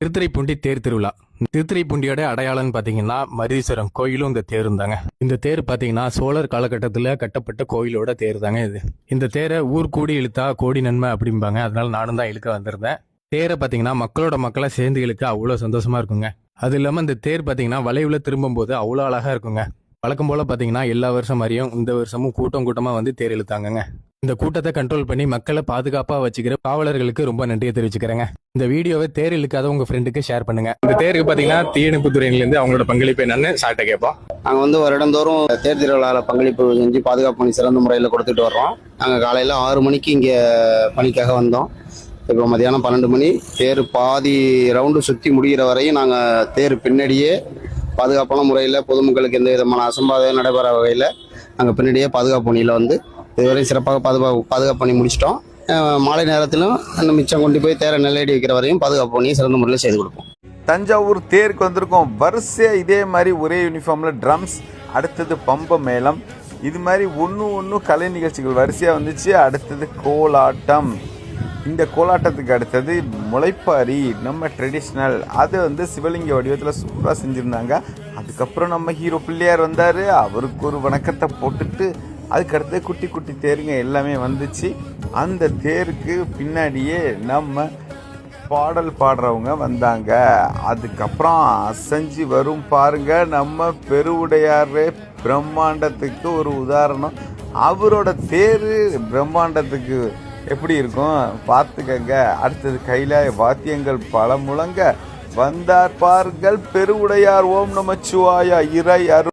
திருத்துறைப்பூண்டி தேர் திருவிழா. திருத்துறைப்பூண்டியோட அடையாளம்னு பாத்தீங்கன்னா மருதீஸ்வரம் கோயிலும் இந்த தேரும் தாங்க. இந்த தேர் பாத்தீங்கன்னா சோழர் காலகட்டத்தில் கட்டப்பட்ட கோயிலோட தேர் தாங்க இது. இந்த தேரை ஊர் கூடி இழுத்தா கோடி நன்மை அப்படிம்பாங்க. அதனால நானும் தான் இழுக்க வந்திருந்தேன். தேரை பாத்தீங்கன்னா மக்களோட மக்களை சேர்ந்து இழுக்க அவ்வளோ சந்தோஷமா இருக்குங்க. அது இல்லாம இந்த தேர் பாத்தீங்கன்னா வளைவுல திரும்பும் போது அவ்வளோ அழகா இருக்குங்க. வழக்கம் போல பாத்தீங்கன்னா எல்லா வருஷம் மாதிரியும் இந்த வருஷமும் கூட்டமா வந்து தேர் இழுத்தாங்க. இந்த கூட்டத்தை கண்ட்ரோல் பண்ணி மக்களை பாதுகாப்பா வச்சுக்கிற காவலர்களுக்கு ரொம்ப நன்றியை தெரிவிச்சுக்கிறேங்க. இந்த வீடியோவை தேர் இழுக்காத உங்க ஃப்ரெண்டுக்கு ஷேர் பண்ணுங்க. இந்த தேருக்கு பாத்தீங்கன்னா தீயணைப்பு துறையிலிருந்து அவங்களோட பங்களிப்பு என்னன்னு சார்ட்ட கேட்போம். நாங்கள் வந்து வருடந்தோறும் தேர் திருவிழாவில் பங்களிப்பு செஞ்சு பாதுகாப்பு பணி சிறந்த முறையில் கொடுத்துட்டு வர்றோம். நாங்கள் காலையில் 6 மணிக்கு இங்கே பணிக்காக வந்தோம். இப்போ மதியானம் 12 மணி. தேர் பாதி ரவுண்டு சுற்றி முடிகிற வரையும் நாங்கள் தேர் பின்னாடியே பாதுகாப்பான முறையில் பொதுமக்களுக்கு எந்த விதமான அசம்பாவிதம் நடைபெற வகையில் நாங்கள் பின்னாடியே பாதுகாப்பு பணியில் வந்து இதுவரை சிறப்பாக பாதுகாப்பு பண்ணி முடிச்சிட்டோம். மாலை நேரத்திலும் அந்த மிச்சம் கொண்டு போய் தேரை நெல்லடி வைக்கிற வரையும் பாதுகாப்பு பணியை சிறந்த முறையில் செய்து கொடுப்போம். தஞ்சாவூர் தேருக்கு வந்திருக்கோம். வரிசையாக இதே மாதிரி ஒரே யூனிஃபார்மில் ட்ரம்ஸ், அடுத்தது பம்ப மேளம், இது மாதிரி ஒன்று கலை நிகழ்ச்சிகள் வரிசையாக வந்துச்சு. அடுத்தது கோலாட்டம். இந்த கோலாட்டத்துக்கு அடுத்தது முளைப்பாரி, நம்ம ட்ரெடிஷ்னல். அது வந்து சிவலிங்க வடிவத்தில் சூப்பராக செஞ்சுருந்தாங்க. அதுக்கப்புறம் நம்ம ஹீரோ பிள்ளையார் வந்தார். அவருக்கு ஒரு வணக்கத்தை போட்டுட்டு அதுக்கடுத்து குட்டி குட்டி தேருங்க எல்லாமே வந்துச்சு. அந்த தேருக்கு பின்னாடியே நம்ம பாடல் பாடுறவங்க வந்தாங்க. அதுக்கப்புறம் அசைஞ்சு வரும் பாருங்க நம்ம பெருவுடையாரே. பிரம்மாண்டத்துக்கு ஒரு உதாரணம். அவரோட தேர் பிரம்மாண்டத்துக்கு எப்படி இருக்கும் பார்த்துக்கங்க. அடுத்தது கையில வாத்தியங்கள் பல முழங்க வந்தார் பாருங்கள் பெருவுடையார். ஓம் நமச்சிவாய இறை அருள்.